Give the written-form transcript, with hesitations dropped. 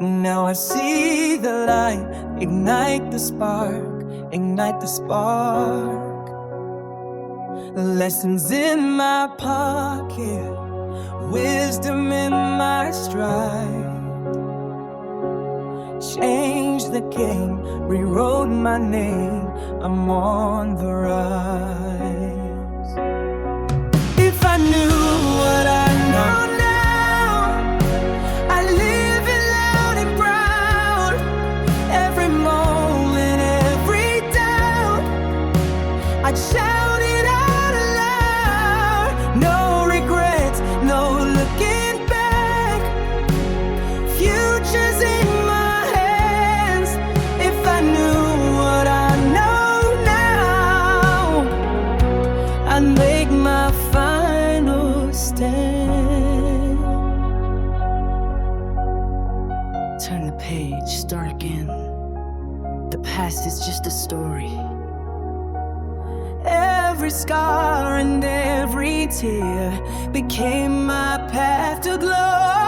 Now I see the light, ignite the spark, ignite the spark. Lessons in my pocket, wisdom in my stride. Changed the game, rewrote my name, I'm on the rise. If I knew what I know now, I'd live it loud and proud. Every moment, every doubt, I'd shout it out aloud. No regrets, no looking back. Future's in my hands. If I knew what I know now, I'd make my final stand. Turn the page, start again. The past is just a story. Every scar and every tear became my path to glory.